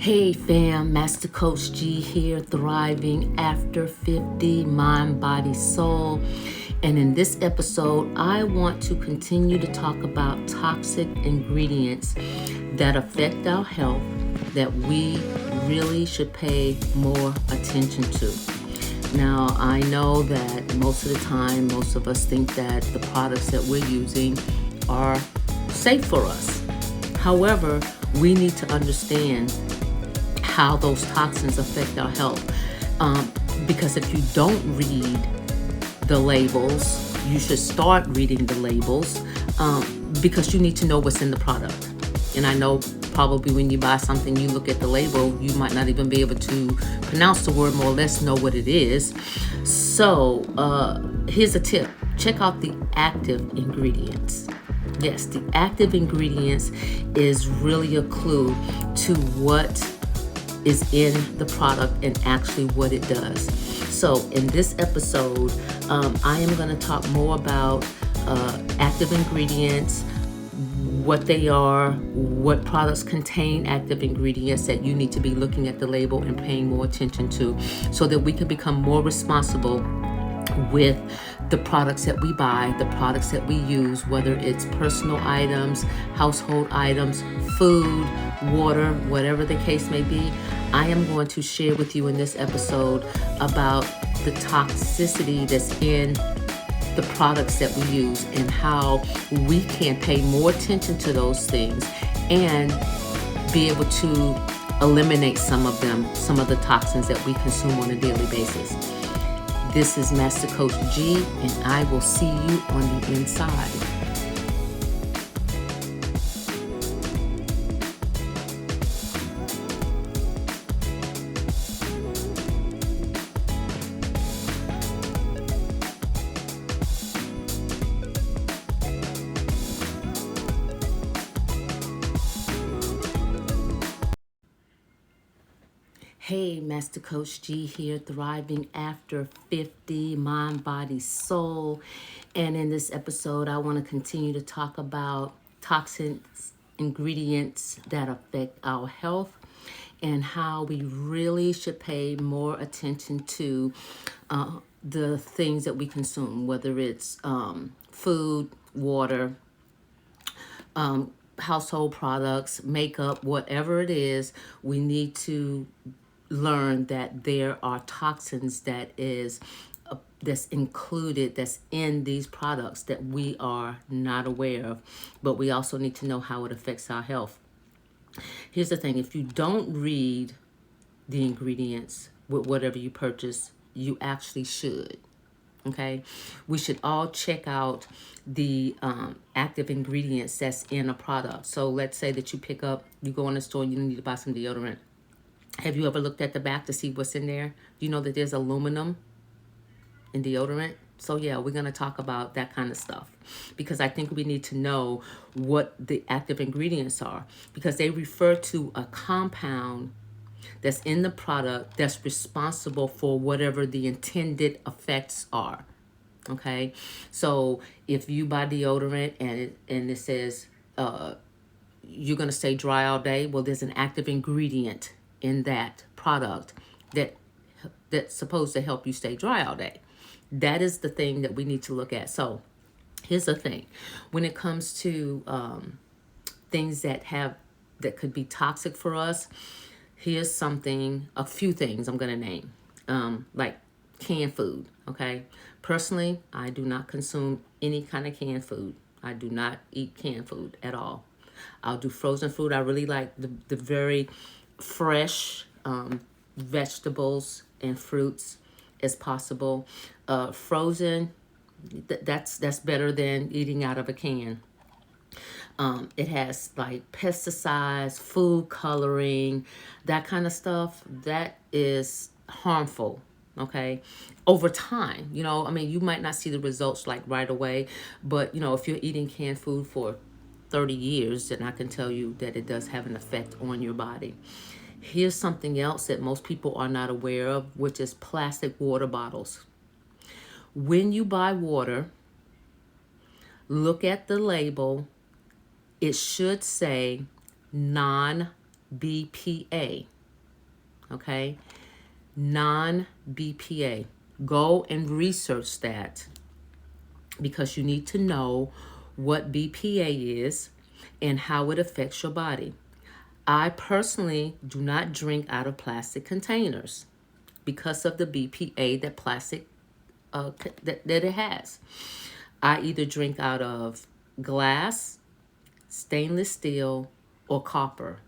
Hey fam, Master Coach G here, thriving after 50, mind, body, soul. And in this episode, I want to continue to talk about toxic ingredients that affect our health that we really should pay more attention to. Now, I know that most of the time, most of us think that the products that we're using are safe for us. However, we need to understand how those toxins affect our health. Because if you don't read the labels, you should start reading the labels because you need to know what's in the product. And I know probably when you buy something, you look at the label, you might not even be able to pronounce the word, more or less know what it is. So here's a tip. Check out the active ingredients. Yes, the active ingredients is really a clue to what is in the product and actually what it does. So in this episode, I am going to talk more about active ingredients, what they are, what products contain active ingredients that you need to be looking at the label and paying more attention to so that we can become more responsible with the products that we buy, the products that we use, whether it's personal items, household items, food, water, whatever the case may be. I am going to share with you in this episode about the toxicity that's in the products that we use and how we can pay more attention to those things and be able to eliminate some of the toxins that we consume on a daily basis. This is Master Coach G, and I will see you on the inside. Hey, Master Coach G here, thriving after 50, mind, body, soul. And in this episode, I want to continue to talk about toxins, ingredients that affect our health and how we really should pay more attention to the things that we consume, whether it's food, water, household products, makeup, whatever it is. We need to learn that there are toxins that's included, that's in these products that we are not aware of, but we also need to know how it affects our health. Here's the thing: if you don't read the ingredients with whatever you purchase, you actually should. Okay, we should all check out the active ingredients that's in a product. So let's say that you go in the store and you need to buy some deodorant. Have you ever looked at the back to see what's in there? You know that there's aluminum in deodorant. So yeah, we're going to talk about that kind of stuff because I think we need to know what the active ingredients are because they refer to a compound that's in the product that's responsible for whatever the intended effects are. Okay, so if you buy deodorant and it says you're going to stay dry all day, well, there's an active ingredient in that product that's supposed to help you stay dry all day. That is the thing that we need to look at. So here's the thing: when it comes to things that could be toxic for us, here's a few things I'm going to name, like canned food. Okay, personally, I do not consume any kind of canned food. I do not eat canned food at all. I'll do frozen food. I really like the very fresh vegetables and fruits as possible. Frozen, that's better than eating out of a can. It has like pesticides, food coloring, that kind of stuff. That is harmful. Okay, over time, you might not see the results like right away, but if you're eating canned food for 30 years, then I can tell you that it does have an effect on your body. Here's something else that most people are not aware of, which is plastic water bottles. When you buy water, look at the label. It should say non BPA, okay? Non-BPA. Go and research that because you need to know what BPA is and how it affects your body. I personally do not drink out of plastic containers because of the BPA that plastic that it has. I either drink out of glass, stainless steel, or copper.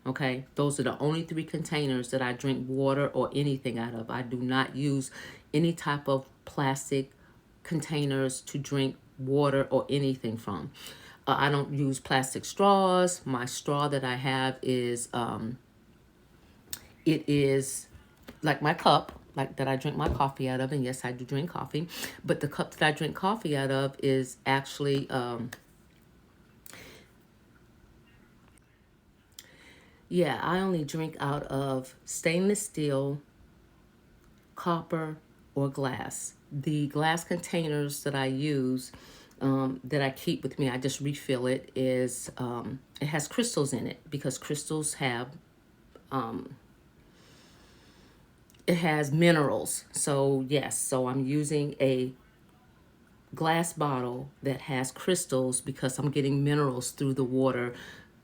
Okay, those are the only three containers that I drink water or anything out of. I do not use any type of plastic containers to drink water or anything from. I don't use plastic straws. My straw that I have is it is like my cup, like that I drink my coffee out of. And yes, I do drink coffee, but the cup that I drink coffee out of is actually yeah, I only drink out of stainless steel, copper, or glass. The glass containers that I use, that I keep with me, I just refill it, is it has crystals in it because crystals have, it has minerals. So yes, so I'm using a glass bottle that has crystals because I'm getting minerals through the water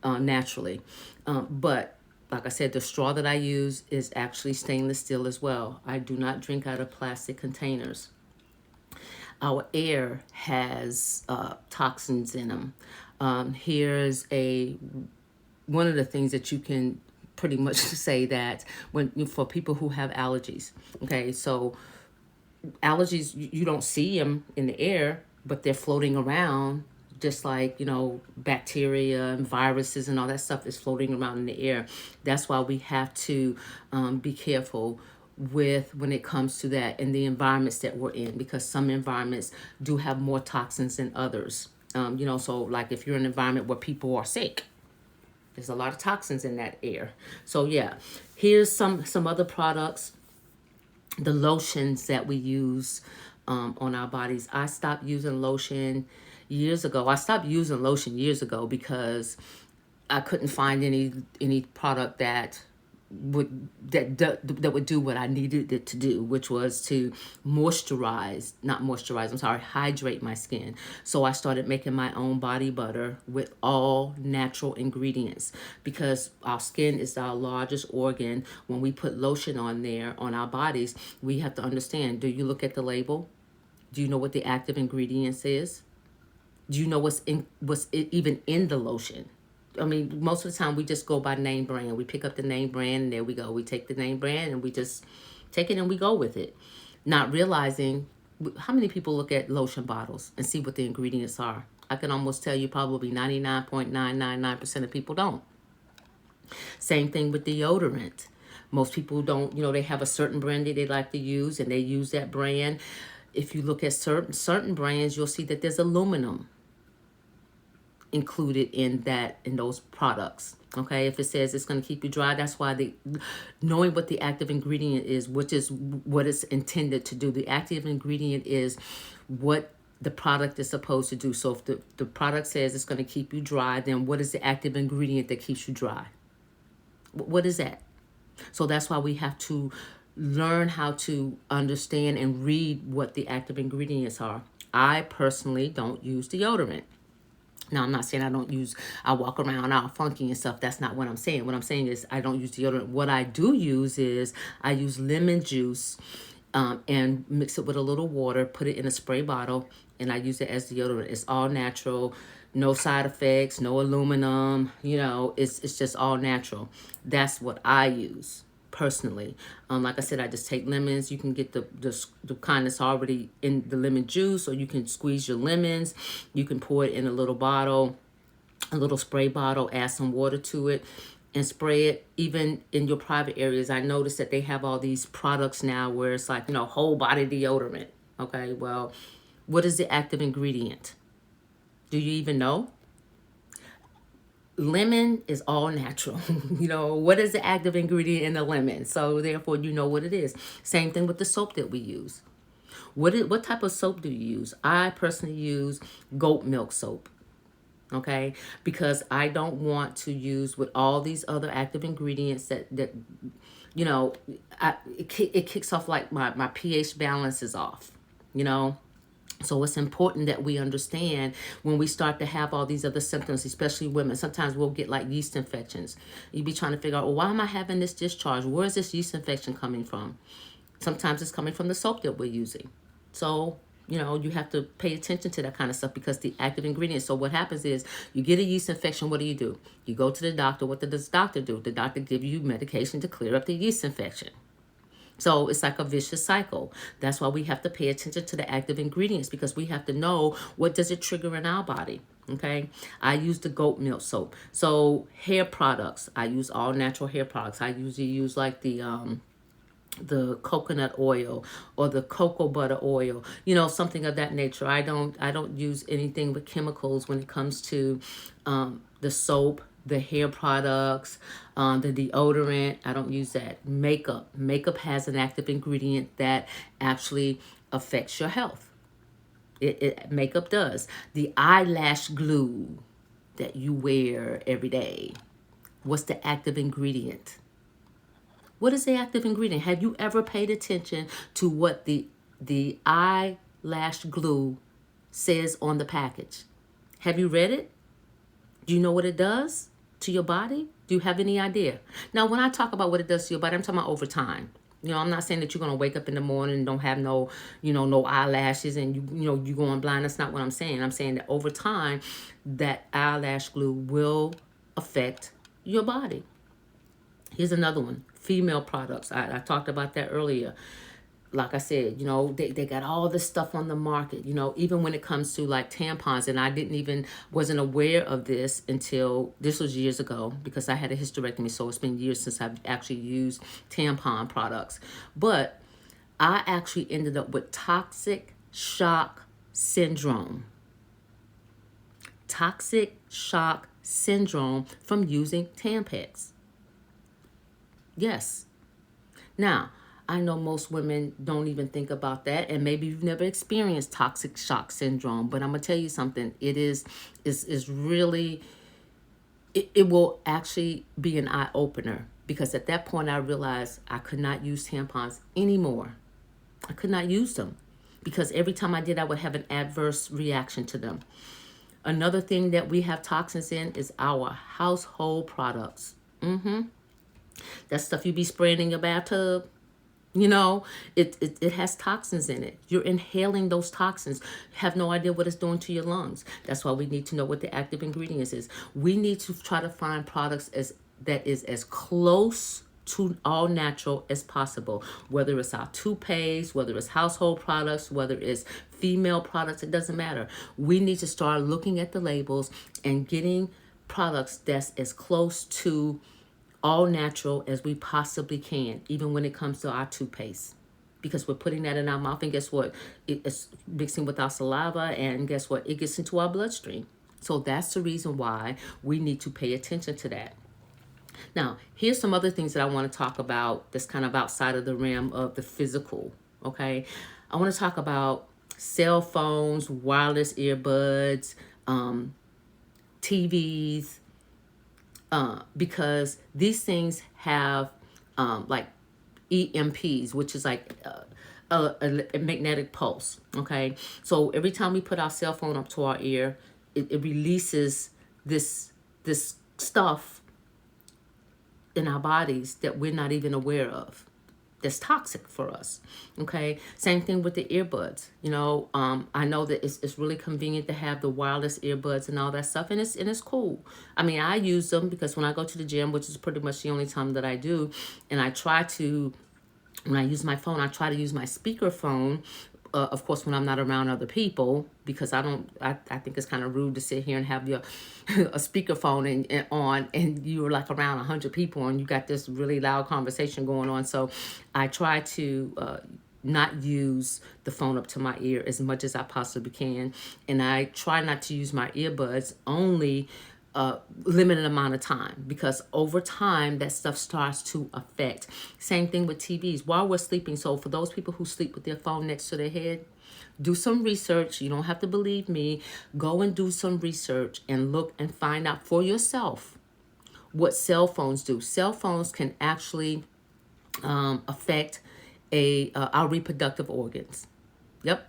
naturally. But like I said, the straw that I use is actually stainless steel as well. I do not drink out of plastic containers. Our air has toxins in them. Here's a one of the things that you can pretty much say that when for people who have allergies. Okay, so allergies, you don't see them in the air, but they're floating around just like, bacteria and viruses and all that stuff is floating around in the air. That's why we have to be careful with when it comes to that in the environments that we're in, because some environments do have more toxins than others. So like if you're in an environment where people are sick, there's a lot of toxins in that air. So yeah, here's some other products, the lotions that we use on our bodies. I stopped using lotion years ago. I stopped using lotion years ago because I couldn't find any product that would do what I needed it to do, which was to hydrate my skin. So I started making my own body butter with all natural ingredients because our skin is our largest organ. When we put lotion on there on our bodies, we have to understand, do you look at the label? Do you know what the active ingredients is? Do you know what's even in the lotion? I mean, most of the time we just go by name brand. We pick up the name brand and there we go. We take the name brand and we just take it and we go with it. Not realizing how many people look at lotion bottles and see what the ingredients are. I can almost tell you probably 99.999% of people don't. Same thing with deodorant. Most people don't, they have a certain brand that they like to use and they use that brand. If you look at certain brands, you'll see that there's aluminum included in those products. Okay, if it says it's going to keep you dry, that's why knowing what the active ingredient is, which is what it's intended to do. The active ingredient is what the product is supposed to do. So if the product says it's going to keep you dry, then what is the active ingredient that keeps you dry? What is that? So that's why we have to learn how to understand and read what the active ingredients are. I personally don't use deodorant. Now, I'm not saying I walk around all funky and stuff. That's not what I'm saying. What I'm saying is I don't use deodorant. What I do use is I use lemon juice and mix it with a little water, put it in a spray bottle, and I use it as deodorant. It's all natural, no side effects, no aluminum, it's just all natural. That's what I use personally. Like I said, I just take lemons. You can get the kind that's already in the lemon juice, or you can squeeze your lemons. You can pour it in a little bottle, a little spray bottle, add some water to it, and spray it even in your private areas. I noticed that they have all these products now where it's like, whole body deodorant. Okay, well, what is the active ingredient? Do you even know? Lemon is all natural. What is the active ingredient in the lemon? So therefore, you know what it is. Same thing with the soap that we use. What type of soap do you use? I personally use goat milk soap. Okay, because I don't want to use with all these other active ingredients that you know, it kicks off like my pH balance is off, you know. So it's important that we understand when we start to have all these other symptoms, especially women. Sometimes we'll get like yeast infections. You be trying to figure out, well, why am I having this discharge? Where is this yeast infection coming from? Sometimes it's coming from the soap that we're using. So, you have to pay attention to that kind of stuff because the active ingredients. So what happens is you get a yeast infection. What do? You go to the doctor. What does the doctor do? The doctor gives you medication to clear up the yeast infection. So it's like a vicious cycle. That's why we have to pay attention to the active ingredients because we have to know what does it trigger in our body. Okay, I use the goat milk soap. So hair products, I use all natural hair products. I usually use like the coconut oil or the cocoa butter oil, something of that nature. I don't use anything with chemicals when it comes to the soap, the hair products, the deodorant. I don't use that. Makeup has an active ingredient that actually affects your health. Makeup does. The eyelash glue that you wear every day, what's the active ingredient? What is the active ingredient? Have you ever paid attention to what the eyelash glue says on the package? Have you read it? Do you know what it does to your body? Do you have any idea? Now, when I talk about what it does to your body, I'm talking about over time. I'm not saying that you're going to wake up in the morning and don't have no eyelashes and you're going blind. That's not what I'm saying. I'm saying that over time, that eyelash glue will affect your body. Here's another one. Female products. I talked about that earlier. Like I said, they got all this stuff on the market, even when it comes to like tampons. And I wasn't aware of this until this was years ago because I had a hysterectomy. So it's been years since I've actually used tampon products. But I actually ended up with toxic shock syndrome. Toxic shock syndrome from using Tampax. Yes. Now, I know most women don't even think about that, and maybe you've never experienced toxic shock syndrome, but I'm gonna tell you something. It is really, it will actually be an eye opener because at that point I realized I could not use tampons anymore. I could not use them because every time I did, I would have an adverse reaction to them. Another thing that we have toxins in is our household products. That stuff you be spraying in your bathtub, it has toxins in it. You're inhaling those toxins. Have no idea what it's doing to your lungs. That's why we need to know what the active ingredients is. We need to try to find products that is as close to all natural as possible. Whether it's our toothpaste, whether it's household products, whether it's female products, it doesn't matter. We need to start looking at the labels and getting products that's as close to all natural as we possibly can, even when it comes to our toothpaste. Because we're putting that in our mouth, and guess what? It's mixing with our saliva, and guess what? It gets into our bloodstream. So that's the reason why we need to pay attention to that. Now, here's some other things that I want to talk about that's kind of outside of the realm of the physical, okay? I want to talk about cell phones, wireless earbuds, TVs, because these things have like EMPs, which is like a magnetic pulse. Okay, so every time we put our cell phone up to our ear, it releases this stuff in our bodies that we're not even aware of. That's toxic for us. Okay, same thing with the earbuds. I know that it's really convenient to have the wireless earbuds and all that stuff, and it's cool. I mean, I use them because when I go to the gym, which is pretty much the only time that I do, and I try to, when I use my phone, I try to use my speaker phone. Of course, when I'm not around other people, because I think it's kind of rude to sit here and have your a speakerphone and on, and you're like around 100 people and you got this really loud conversation going on. So I try to not use the phone up to my ear as much as I possibly can, and I try not to use my earbuds only limited amount of time, because over time that stuff starts to affect. Same thing with TVs while we're sleeping. So for those people who sleep with their phone next to their head, Do some research. You don't have to believe me. Go and do some research and look and find out for yourself what cell phones do. Cell phones can actually affect our reproductive organs. Yep.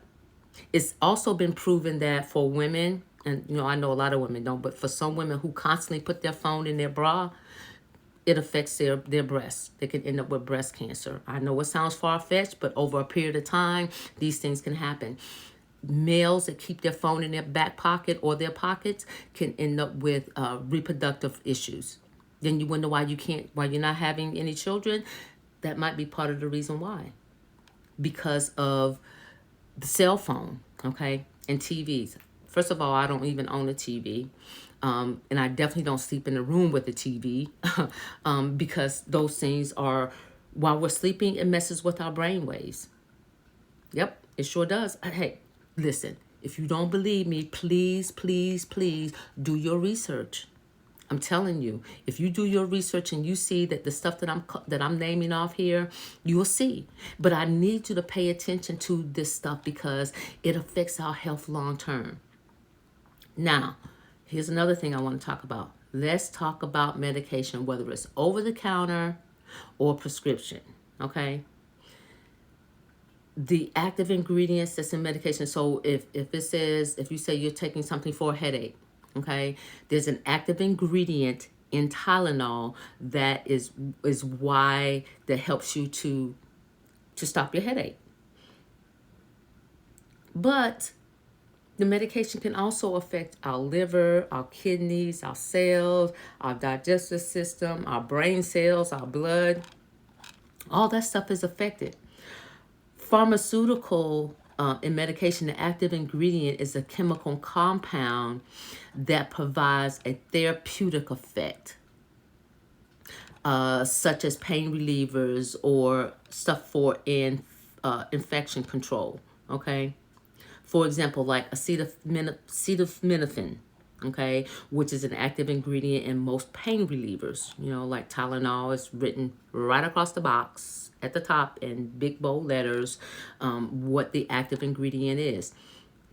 It's also been proven that for women, and I know a lot of women don't, but for some women who constantly put their phone in their bra, it affects their breasts. They can end up with breast cancer. I know it sounds far-fetched, but over a period of time, these things can happen. Males that keep their phone in their back pocket or their pockets can end up with reproductive issues. Then you wonder why you're not having any children. That might be part of the reason why. Because of the cell phone, okay, and TVs. First of all, I don't even own a TV. And I definitely don't sleep in a room with a TV because those things are, while we're sleeping, it messes with our brain waves. Yep, it sure does. Hey, listen, if you don't believe me, please, please, please do your research. I'm telling you, if you do your research and you see that the stuff that I'm naming off here, you will see. But I need you to pay attention to this stuff because it affects our health long term. Now, here's another thing I want to talk about. Let's talk about medication, whether it's over the counter or prescription. Okay. The active ingredients that's in medication. So if you say you're taking something for a headache, okay, there's an active ingredient in Tylenol that is why that helps you to stop your headache. But the medication can also affect our liver, our kidneys, our cells, our digestive system, our brain cells, our blood. All that stuff is affected. Pharmaceutical in medication, the active ingredient is a chemical compound that provides a therapeutic effect, such as pain relievers or stuff for infection control. Okay, for example, like acetaminophen, okay, which is an active ingredient in most pain relievers. Like Tylenol is written right across the box at the top in big bold letters what the active ingredient is.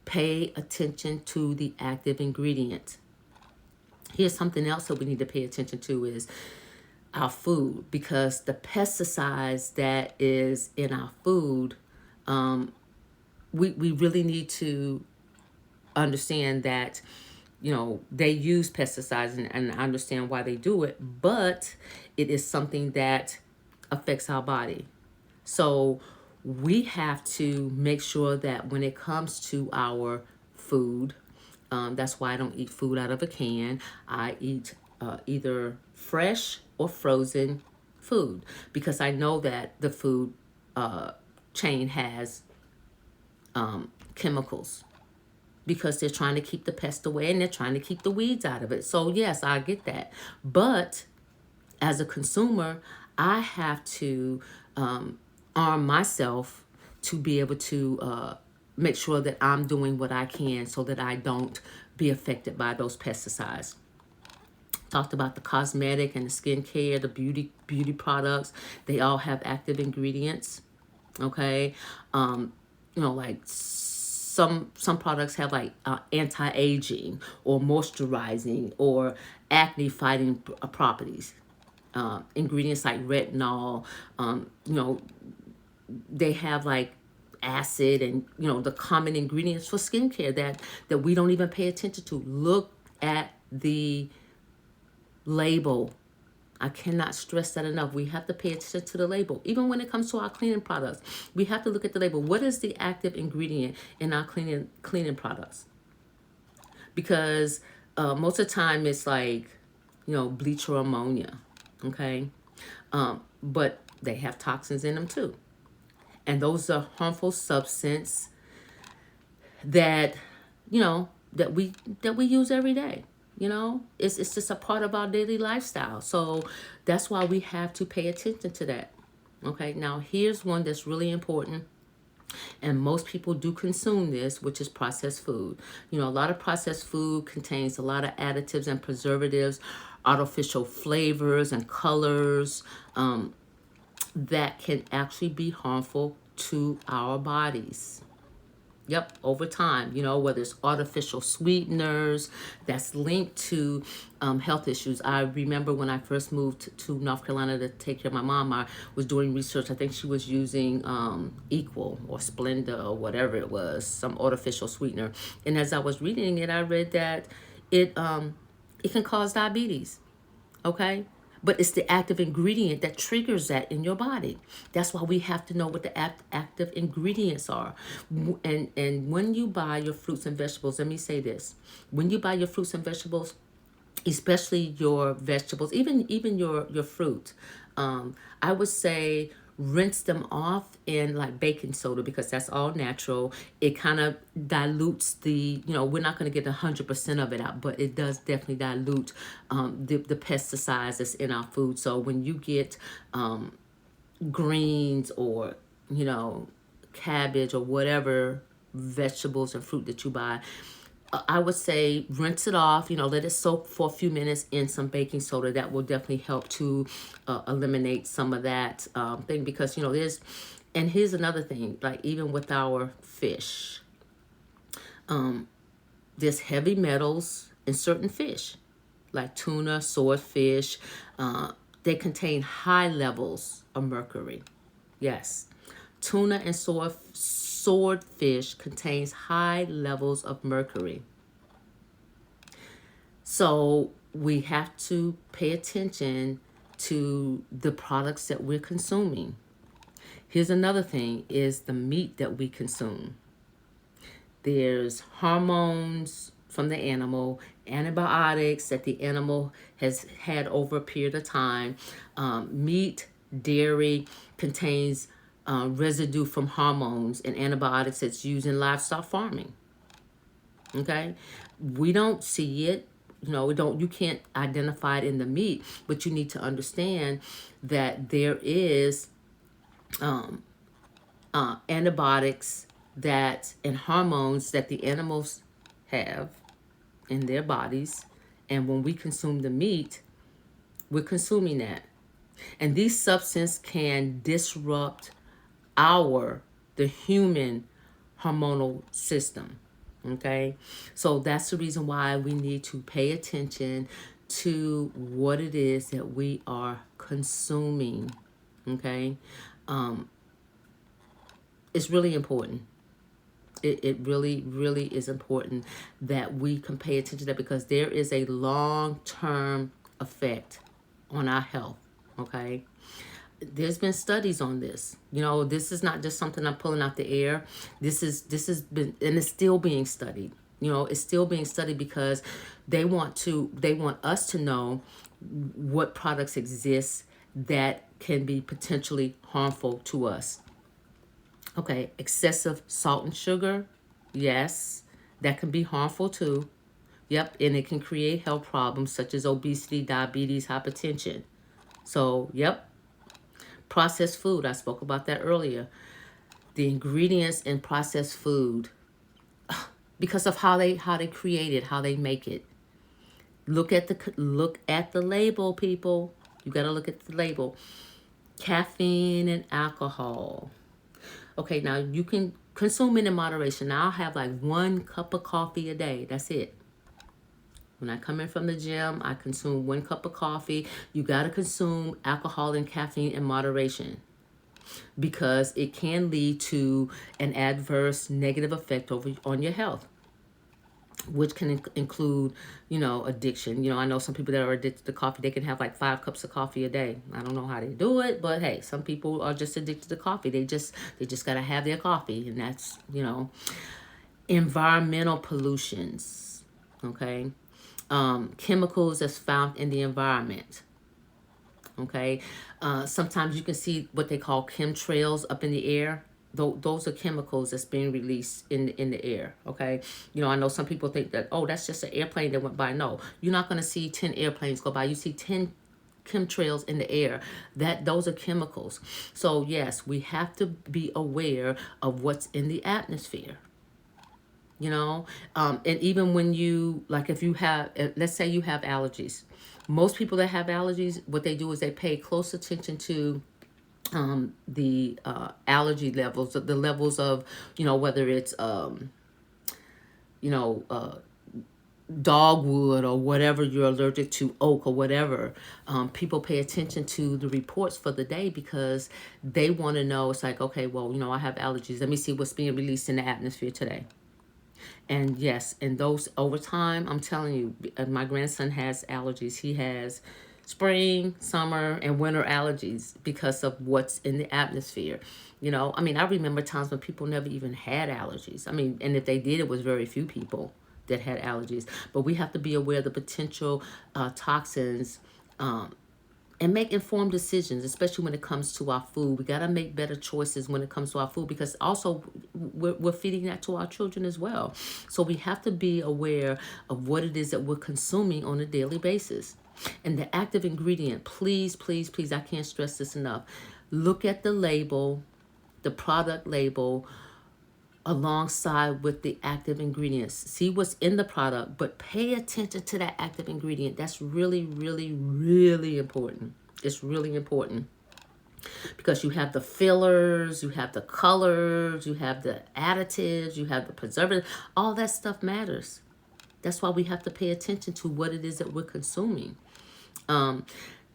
Pay attention to the active ingredient. Here's something else that we need to pay attention to is our food, because the pesticides that is in our food, we really need to understand that they use pesticides, and I understand why they do it, but it is something that affects our body. So we have to make sure that when it comes to our food, that's why I don't eat food out of a can. I eat either fresh or frozen food, because I know that the food chain has chemicals, because they're trying to keep the pest away and they're trying to keep the weeds out of it. So yes, I get that. But as a consumer, I have to arm myself to be able to make sure that I'm doing what I can so that I don't be affected by those pesticides. Talked about the cosmetic and the skincare, the beauty products. They all have active ingredients. Okay, like some products have like anti-aging or moisturizing or acne fighting properties. Ingredients like retinol, they have like acid and the common ingredients for skincare that we don't even pay attention to. Look at the label. I cannot stress that enough. We have to pay attention to the label. Even when it comes to our cleaning products, we have to look at the label. What is the active ingredient in our cleaning products? Because most of the time it's like, bleach or ammonia, okay? But they have toxins in them too. And those are harmful substances that, that we use every day. It's just a part of our daily lifestyle. So that's why we have to pay attention to that. Okay, now here's one that's really important, and most people do consume this, which is processed food. A lot of processed food contains a lot of additives and preservatives, artificial flavors and colors that can actually be harmful to our bodies. Yep, over time, whether it's artificial sweeteners that's linked to health issues. I remember when I first moved to North Carolina to take care of my mom, I was doing research. I think she was using Equal or Splenda or whatever it was, some artificial sweetener. And as I was reading it, I read that it can cause diabetes. Okay, but it's the active ingredient that triggers that in your body. That's why we have to know what the active ingredients are. And when you buy your fruits and vegetables, let me say this: when you buy your fruits and vegetables, especially your vegetables, even your fruit, I would say rinse them off in like baking soda, because that's all natural. It kind of dilutes we're not going to get 100% of it out, but it does definitely dilute the pesticides that's in our food. So when you get greens or cabbage or whatever vegetables and fruit that you buy, I would say rinse it off, let it soak for a few minutes in some baking soda. That will definitely help to eliminate some of that thing, because, and here's another thing, like even with our fish, there's heavy metals in certain fish, like tuna, swordfish. They contain high levels of mercury. Yes. Tuna and swordfish contains high levels of mercury. So we have to pay attention to the products that we're consuming. Here's another thing, is the meat that we consume. There's hormones from the animal, antibiotics that the animal has had over a period of time. Meat, dairy contains residue from hormones and antibiotics that's used in livestock farming. Okay, we don't see it. You can't identify it in the meat, but you need to understand that there is antibiotics that and hormones that the animals have in their bodies, and when we consume the meat, we're consuming that, and these substances can disrupt the human hormonal system. Okay, so that's the reason why we need to pay attention to what it is that we are consuming. Okay, it's really important. It really, really is important that we can pay attention to that, because there is a long-term effect on our health. Okay, there's been studies on this. This is not just something I'm pulling out the air. This has been, and it's still being studied. It's still being studied because they want us to know what products exist that can be potentially harmful to us. Okay, excessive salt and sugar, yes, that can be harmful too. Yep, and it can create health problems such as obesity, diabetes, hypertension. So, yep. Processed food, I spoke about that earlier. The ingredients in processed food, because of how they create it, how they make it. Look at the label, people. You got to look at the label. Caffeine and alcohol. Okay, now you can consume it in moderation. Now I'll have like 1 cup of coffee a day. That's it. When I come in from the gym, I consume 1 cup of coffee. You got to consume alcohol and caffeine in moderation, because it can lead to an adverse negative effect on your health, which can include, addiction. I know some people that are addicted to coffee, they can have like 5 cups of coffee a day. I don't know how they do it, but hey, some people are just addicted to coffee. They just got to have their coffee, and that's, environmental pollutions, okay? Chemicals that's found in the environment. Okay, sometimes you can see what they call chemtrails up in the air. Those are chemicals that's being released in the air. Okay, I know some people think that, oh, that's just an airplane that went by. No, you're not going to see 10 airplanes go by. You see 10 chemtrails in the air. Those are chemicals. So yes, we have to be aware of what's in the atmosphere. And even when if you have, let's say you have allergies. Most people that have allergies, what they do is they pay close attention to the allergy levels, the levels of, whether it's, you know, dogwood or whatever you're allergic to, oak or whatever. People pay attention to the reports for the day because they want to know. It's like, okay, well, I have allergies. Let me see what's being released in the atmosphere today. And yes, and those over time, I'm telling you, my grandson has allergies. He has spring, summer, and winter allergies because of what's in the atmosphere. I remember times when people never even had allergies. And if they did, it was very few people that had allergies. But we have to be aware of the potential toxins, and make informed decisions, especially when it comes to our food. We got to make better choices when it comes to our food, because also we're feeding that to our children as well. So we have to be aware of what it is that we're consuming on a daily basis. And the active ingredient, please, please, please, I can't stress this enough. Look at the label, the product label, alongside with the active ingredients. See what's in the product, but pay attention to that active ingredient. That's really, really, really important. It's really important because you have the fillers, you have the colors, you have the additives, you have the preservatives. All that stuff matters. That's why we have to pay attention to what it is that we're consuming.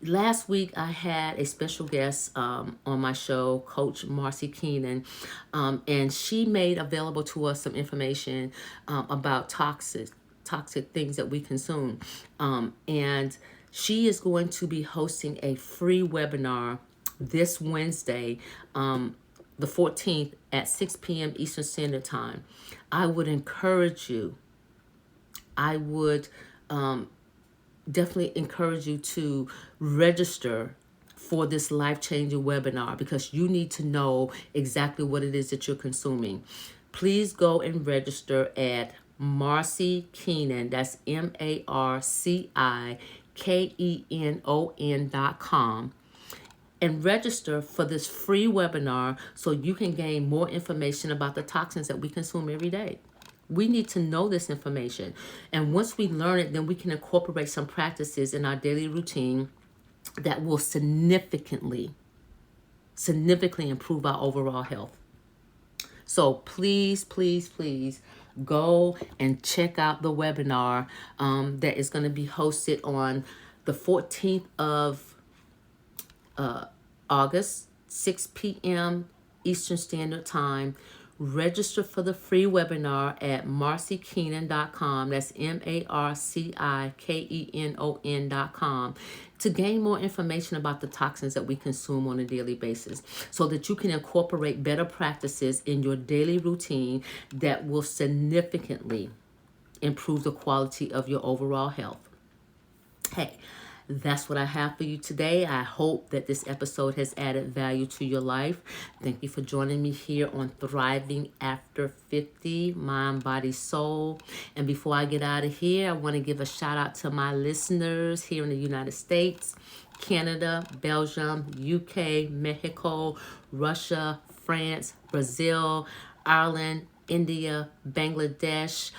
Last week, I had a special guest on my show, Coach Marcy Keenan, and she made available to us some information about toxic things that we consume. And she is going to be hosting a free webinar this Wednesday, the 14th at 6 p.m. Eastern Standard Time. I would encourage you, definitely encourage you to register for this life-changing webinar, because you need to know exactly what it is that you're consuming. Please go and register at Marcy Keenan, that's MarcyKenon.com, and register for this free webinar so you can gain more information about the toxins that we consume every day. We need to know this information. And once we learn it, then we can incorporate some practices in our daily routine that will significantly improve our overall health. So please, please, please go and check out the webinar that is going to be hosted on the 14th of August, 6 p.m. Eastern Standard Time. Register for the free webinar at marcykenon.com. That's MarcyKenon.com to gain more information about the toxins that we consume on a daily basis, so that you can incorporate better practices in your daily routine that will significantly improve the quality of your overall health. Hey, that's what I have for you today. I hope that this episode has added value to your life. Thank you for joining me here on Thriving After 50, Mind, Body, Soul. And before I get out of here, I want to give a shout out to my listeners here in the United States, Canada, Belgium, UK, Mexico, Russia, France, Brazil, Ireland, India, Bangladesh,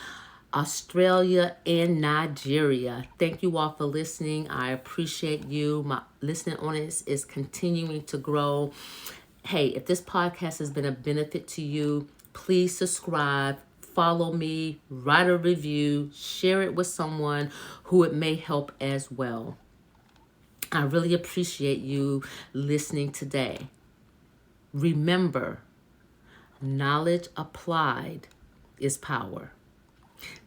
Australia, and Nigeria. Thank you all for listening. I appreciate you. My listening audience is continuing to grow. Hey, if this podcast has been a benefit to you, please subscribe, follow me, write a review, share it with someone who it may help as well. I really appreciate you listening today. Remember, knowledge applied is power.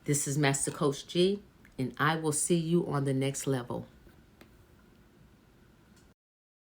This is Master Coach G, and I will see you on the next level.